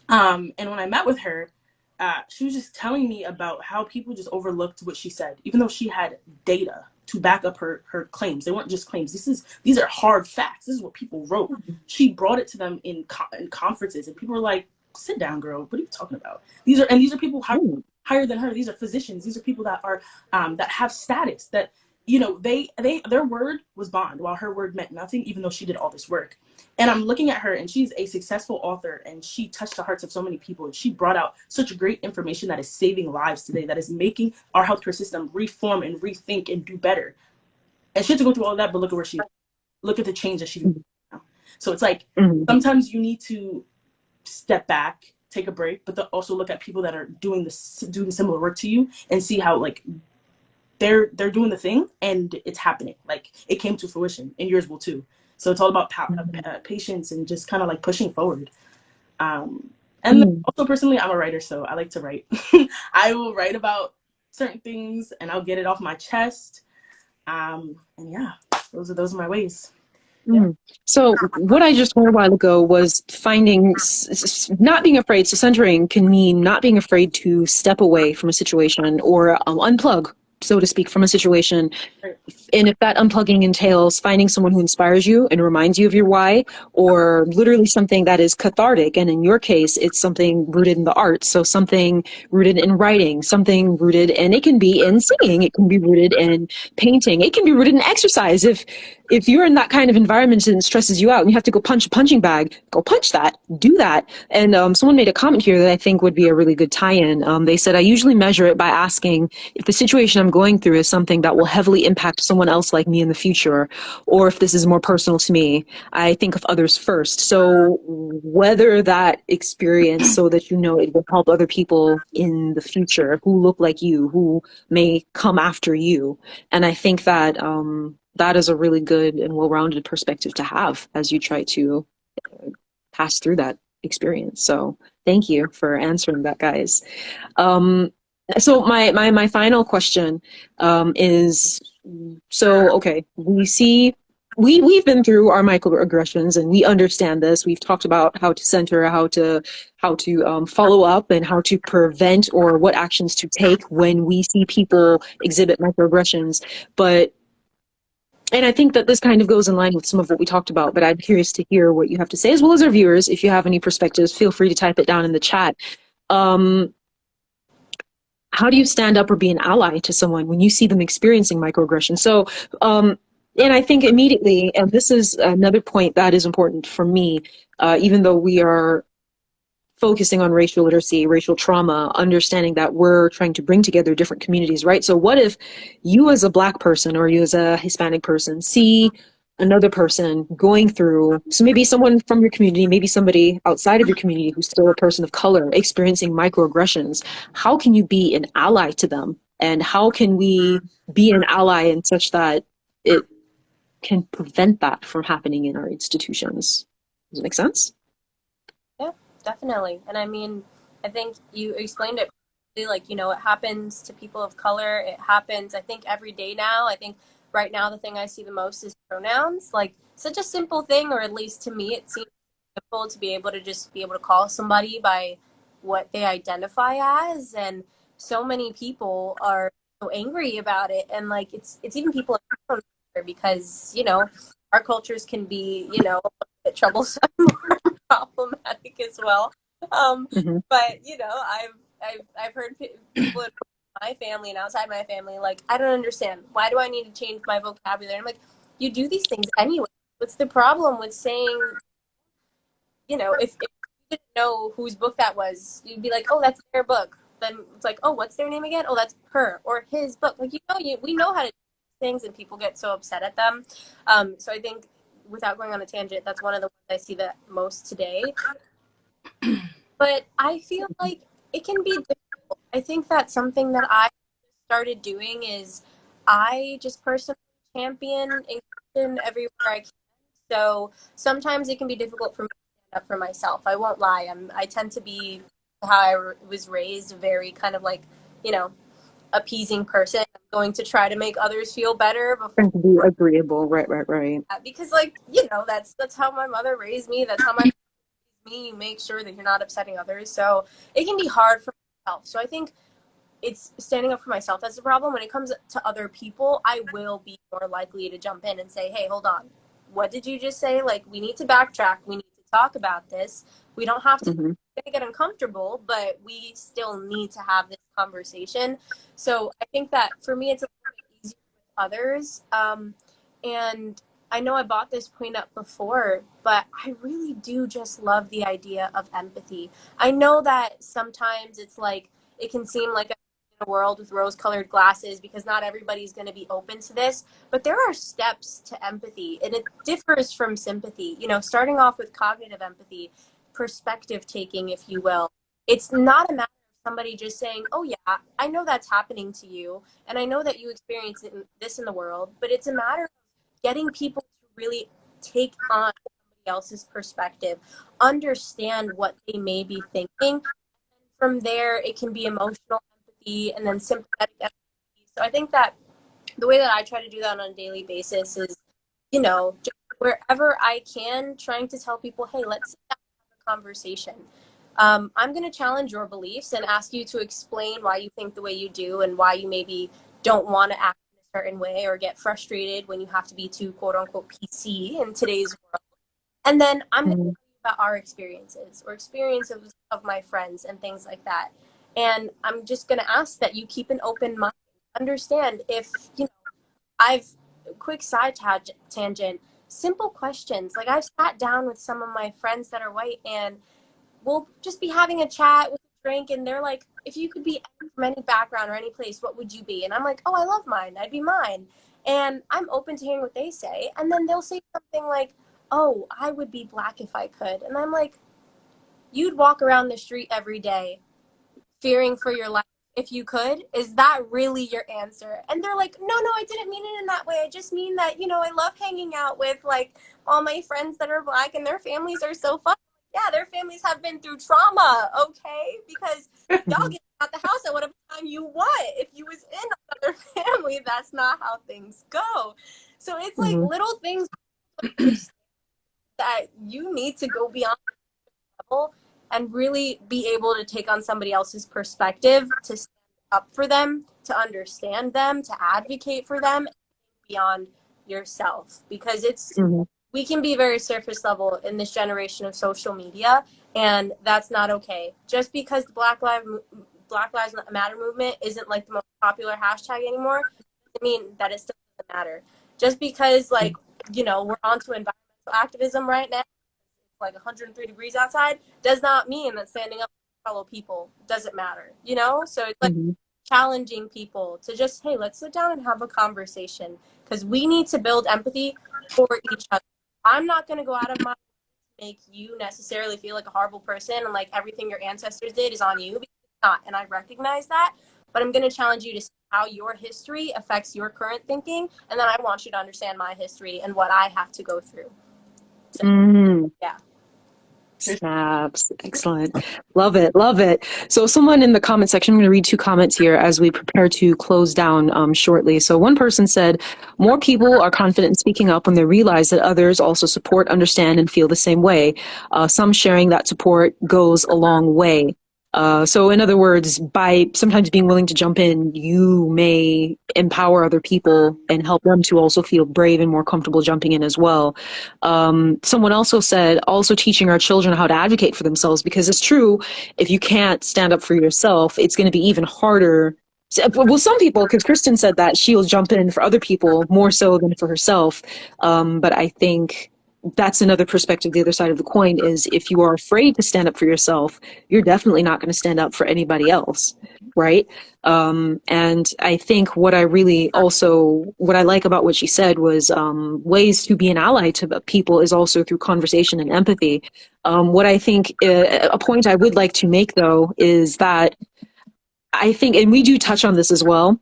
And when I met with her, she was just telling me about how people just overlooked what she said, even though she had data to back up her claims. They weren't just claims. These are hard facts. This is what people wrote. She brought it to them in conferences, and people were like, "Sit down, girl. What are you talking about?" These are people higher than her. These are physicians. These are people that are that have status. That, you know, their word was bond, while her word meant nothing, even though she did all this work. And I'm looking at her, and she's a successful author, and she touched the hearts of so many people, and she brought out such great information that is saving lives today, that is making our healthcare system reform and rethink and do better. And she had to go through all of that, but look at where look at the change that she's making now. So it's like, Mm. sometimes you need to step back, take a break, but also look at people that are doing similar work to you, and see how like they're doing the thing, and it's happening. Like, it came to fruition, and yours will too. So it's all about patience, and just kind of like pushing forward. And then Mm. also, personally, I'm a writer, so I like to write. I will write about certain things, and I'll get it off my chest. And yeah, those are my ways. Yeah. Mm. So what I just heard a while ago was finding not being afraid. So centering can mean not being afraid to step away from a situation or unplug, so to speak, from a situation. Right. And if that unplugging entails finding someone who inspires you and reminds you of your why, or literally something that is cathartic, and in your case, it's something rooted in the arts, so something rooted in writing, something rooted, and it can be in singing, it can be rooted in painting, it can be rooted in exercise. If you're in that kind of environment and it stresses you out and you have to go punch a punching bag, go punch that, do that. And someone made a comment here that I think would be a really good tie-in. They said, I usually measure it by asking if the situation I'm going through is something that will heavily impact someone else like me in the future, or if this is more personal to me. I think of others first. So whether that experience, so that you know it will help other people in the future who look like you, who may come after you. And I think that that is a really good and well-rounded perspective to have as you try to pass through that experience. So thank you for answering that, guys. So my final question is, so okay, we've been through our microaggressions and we understand this. We've talked about how to center, how to follow up, and how to prevent, or what actions to take when we see people exhibit microaggressions. And I think that this kind of goes in line with some of what we talked about, but I'm curious to hear what you have to say, as well as our viewers. If you have any perspectives, feel free to type it down in the chat. How do you stand up or be an ally to someone when you see them experiencing microaggression? So, and I think immediately, and this is another point that is important for me, even though we are focusing on racial literacy, racial trauma, understanding that we're trying to bring together different communities, right? So what if you as a Black person or you as a Hispanic person see another person going through, so maybe someone from your community, maybe somebody outside of your community who's still a person of color experiencing microaggressions, how can you be an ally to them? And how can we be an ally in such that it can prevent that from happening in our institutions? Does it make sense? Yeah, definitely. And I mean, I think you explained it, like, you know, it happens to people of color. It happens, I think, every day now. I think right now the thing I see the most is pronouns. Like, such a simple thing, or at least to me, it seems simple to be able to call somebody by what they identify as. And so many people are so angry about it. And like, it's even people in our own culture, because, you know, our cultures can be, you know, a bit troublesome, problematic as well. Mm-hmm. But you know, I've heard people in my family and outside my family like, I don't understand, why do I need to change my vocabulary? I'm like, you do these things anyway. What's the problem with saying you know, if you didn't know whose book that was, you'd be like, oh, that's their book. Then it's like, oh, what's their name again? Oh, that's her or his book. Like, we know how to do things, and people get so upset at them. So I think, without going on a tangent, that's one of the ones I see the most today. But I feel like it can be difficult. I think that's something that I started doing is I just personally champion inclusion everywhere I can. So sometimes it can be difficult for me to stand up for myself. I won't lie. I tend to be how I was raised, very kind of like, you know, appeasing person. I'm going to try to make others feel better before To be agreeable, right. because, like, you know, that's how my mother raised me. That's how my me make sure that you're not upsetting others. So it can be hard for myself. So I think it's standing up for myself that's the problem. When it comes to other people, I will be more likely to jump in and say, hey, hold on, what did you just say? Like, we need to backtrack, we need to talk about this. We don't have to get uncomfortable, but we still need to have this conversation. So I think that for me it's a little bit easier with others. And I know I brought this point up before, but I really do just love the idea of empathy. I know that sometimes it's like, it can seem like a world with rose-colored glasses because not everybody's going to be open to this, but there are steps to empathy, and it differs from sympathy. You know, starting off with cognitive empathy, perspective taking, if you will. It's not a matter of somebody just saying, oh yeah, I know that's happening to you, and I know that you experience this in the world, but it's a matter of getting people to really take on somebody else's perspective, understand what they may be thinking. From there, it can be emotional empathy and then sympathetic empathy. So I think that the way that I try to do that on a daily basis is, you know, just wherever I can, trying to tell people, hey, let's sit down and have a conversation. I'm going to challenge your beliefs and ask you to explain why you think the way you do and why you maybe don't want to act in a certain way or get frustrated when you have to be too, quote unquote, PC in today's world. And then I'm going to tell you about our experiences or experiences of my friends and things like that. And I'm just going to ask that you keep an open mind. Understand if, you know, quick side tangent, simple questions. Like, I've sat down with some of my friends that are white, and we'll just be having a chat with a drink, and they're like, if you could be from any background or any place, what would you be? And I'm like, oh, I love mine. I'd be mine. And I'm open to hearing what they say. And then they'll say something like, oh, I would be Black if I could. And I'm like, you'd walk around the street every day fearing for your life if you could? Is that really your answer? And they're like, no, I didn't mean it in that way. I just mean that, you know, I love hanging out with, like, all my friends that are Black and their families are so fun. Yeah, their families have been through trauma, okay? Because y'all get out the house at whatever time you want. If you was in another family, that's not how things go. So it's like little things that you need to go beyond the level and really be able to take on somebody else's perspective, to stand up for them, to understand them, to advocate for them beyond yourself. Because it's we can be very surface level in this generation of social media, and that's not okay. Just because the Black Lives Matter movement isn't like the most popular hashtag anymore, doesn't mean that it still doesn't matter. Just because, like, you know, we're onto environmental activism right now, it's like 103 degrees outside, does not mean that standing up for fellow people doesn't matter, you know? So it's like challenging people to just, hey, let's sit down and have a conversation, because we need to build empathy for each other. I'm not going to go out of my way to make you necessarily feel like a horrible person and like everything your ancestors did is on you, because it's not, and I recognize that. But I'm going to challenge you to see how your history affects your current thinking, and then I want you to understand my history and what I have to go through. So, yeah. Snaps. Excellent. Love it. So someone in the comment section, I'm going to read 2 comments here as we prepare to close down shortly. So one person said, more people are confident in speaking up when they realize that others also support, understand, and feel the same way. Some sharing that support goes a long way. So in other words, by sometimes being willing to jump in, you may empower other people and help them to also feel brave and more comfortable jumping in as well. Someone also said, also teaching our children how to advocate for themselves, because it's true, if you can't stand up for yourself, it's going to be even harder. Well, some people, because Kristin said that she'll jump in for other people more so than for herself. But I think that's another perspective. The other side of the coin is if you are afraid to stand up for yourself, you're definitely not going to stand up for anybody else, right? And I think what I like about what she said was ways to be an ally to people is also through conversation and empathy. What I think, a point I would like to make, though, is that I think, and we do touch on this as well.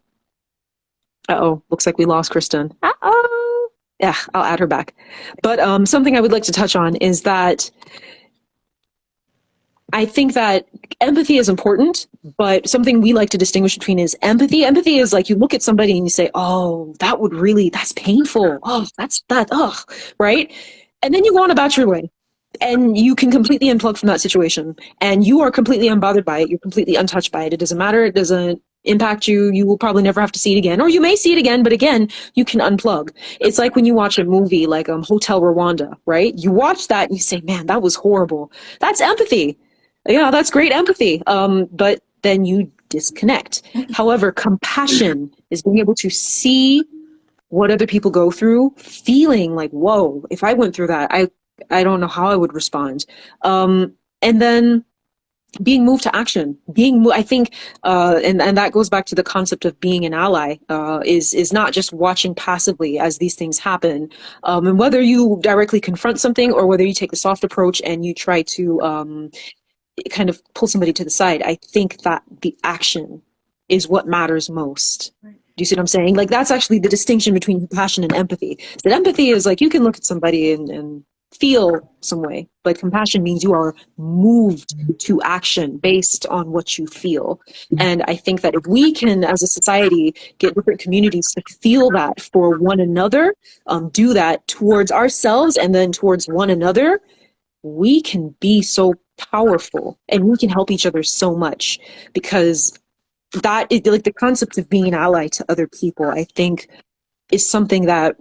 Uh-oh, looks like we lost Kristin. Uh-oh. Yeah, I'll add her back. But something I would like to touch on is that I think that empathy is important, but something we like to distinguish between is empathy. Empathy is like you look at somebody and you say, oh, that's painful. Oh, right? And then you go on about your way. And you can completely unplug from that situation. And you are completely unbothered by it. You're completely untouched by it. It doesn't matter. It doesn't impact you. You will probably never have to see it again. Or you may see it again, but again, you can unplug. It's like when you watch a movie like Hotel Rwanda, right? You watch that and you say, man, that was horrible. That's empathy. Yeah, that's great empathy. But then you disconnect. However, compassion is being able to see what other people go through, feeling like, whoa, if I went through that, I don't know how I would respond. And then being moved to action, I think, and that goes back to the concept of being an ally, is not just watching passively as these things happen. And whether you directly confront something or whether you take the soft approach and you try to kind of pull somebody to the side, I think that the action is what matters most. Right. Do you see what I'm saying? Like, that's actually the distinction between compassion and empathy. That empathy is like, you can look at somebody and feel some way, but compassion means you are moved to action based on what you feel. And I think that if we can, as a society, get different communities to feel that for one another, do that towards ourselves and then towards one another, we can be so powerful and we can help each other so much, because that is like the concept of being an ally to other people, I think, is something that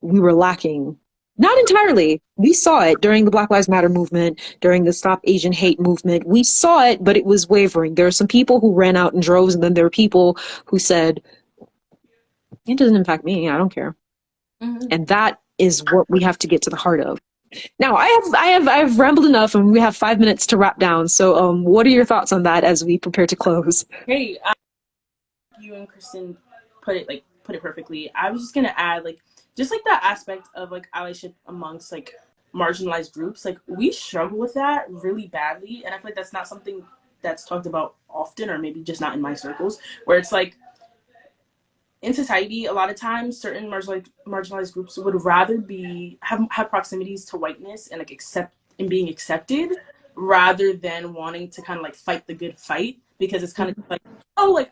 we were lacking. Not entirely. We saw it during the Black Lives Matter movement, during the Stop Asian Hate movement. We saw it, but it was wavering. There are some people who ran out in droves, and then there were people who said, it doesn't impact me. I don't care. Mm-hmm. And that is what we have to get to the heart of. Now, I've rambled enough, and we have 5 minutes to wrap down. So, what are your thoughts on that as we prepare to close? Hey, you and Kristin put it perfectly. I was just gonna add, just that aspect of allyship amongst marginalized groups. We struggle with that really badly, and I feel like that's not something that's talked about often, or maybe just not in my circles, where it's in society, a lot of times certain marginalized groups would rather have proximities to whiteness and being accepted, rather than wanting to kind of fight the good fight, because it's kind of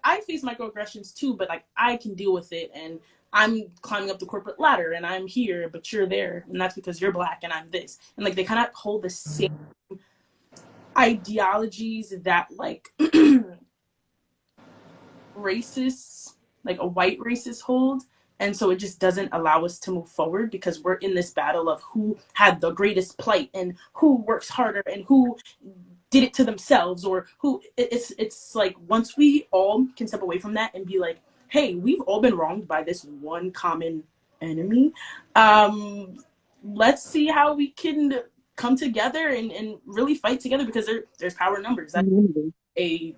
I face microaggressions too, but I can deal with it, and I'm climbing up the corporate ladder and I'm here, but you're there, and that's because you're Black and I'm this. And they kind of hold the same ideologies that racists, a white racist hold. And so it just doesn't allow us to move forward, because we're in this battle of who had the greatest plight and who works harder and who did it to themselves, or who it's once we all can step away from that and be hey, we've all been wronged by this one common enemy. Let's see how we can come together and really fight together, because there's power in numbers. That's a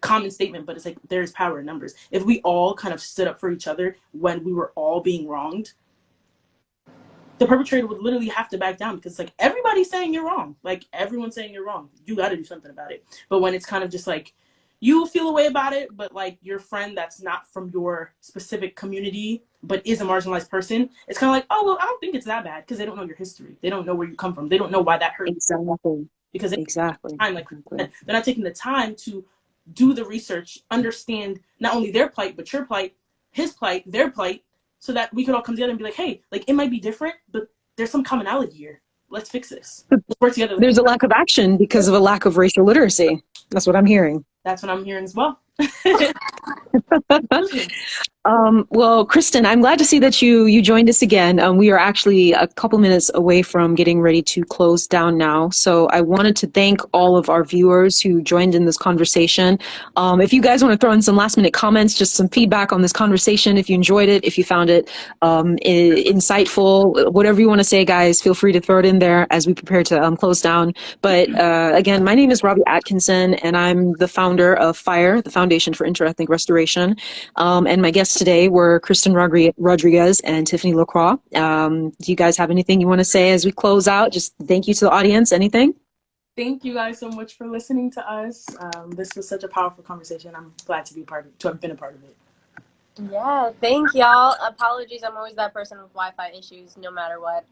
common statement, but it's there's power in numbers. If we all kind of stood up for each other when we were all being wronged, the perpetrator would literally have to back down, because everybody's saying you're wrong. Everyone's saying you're wrong. You got to do something about it. But when it's kind of just you feel a way about it, but your friend that's not from your specific community but is a marginalized person, it's kind of oh, well, I don't think it's that bad, because they don't know your history. They don't know where you come from. They don't know why that hurt. Exactly. Because they're not taking the time to do the research, understand not only their plight, but your plight, his plight, their plight, so that we could all come together and be hey, it might be different, but there's some commonality here. Let's fix this. Let's work together. There's a lack of action because of a lack of racial literacy. That's what I'm hearing. That's what I'm hearing as well. Well, Kristin, I'm glad to see that you joined us again. We are actually a couple minutes away from getting ready to close down now. So I wanted to thank all of our viewers who joined in this conversation. If you guys want to throw in some last minute comments, just some feedback on this conversation, if you enjoyed it, if you found it insightful, whatever you want to say, guys, feel free to throw it in there as we prepare to close down. But again, my name is Robbie Atkinson, and I'm the founder of FIER, the Foundation for Interethnic Restoration. And my guests today were Kristin Rodriguez and Tiffany Lacroix. Do you guys have anything you want to say as we close out? Just thank you to the audience. Anything? Thank you guys so much for listening to us. This was such a powerful conversation. I'm glad to have been a part of it. Yeah, thank y'all. Apologies, I'm always that person with Wi-Fi issues no matter what.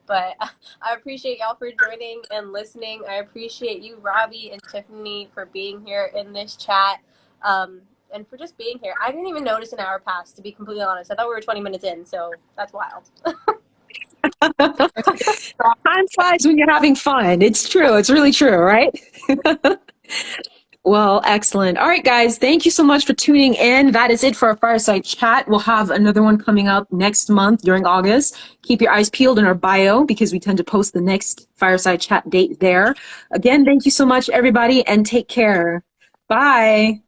But I appreciate y'all for joining and listening. I appreciate you, Robbie and Tiffany, for being here in this chat. And for just being here. I didn't even notice an hour passed, to be completely honest. I thought we were 20 minutes in, so that's wild. Time flies when you're having fun. It's true. It's really true, right? Well, excellent. All right, guys, thank you so much for tuning in. That is it for our Fireside Chat. We'll have another one coming up next month during August. Keep your eyes peeled in our bio because we tend to post the next Fireside Chat date there. Again, thank you so much, everybody, and take care. Bye.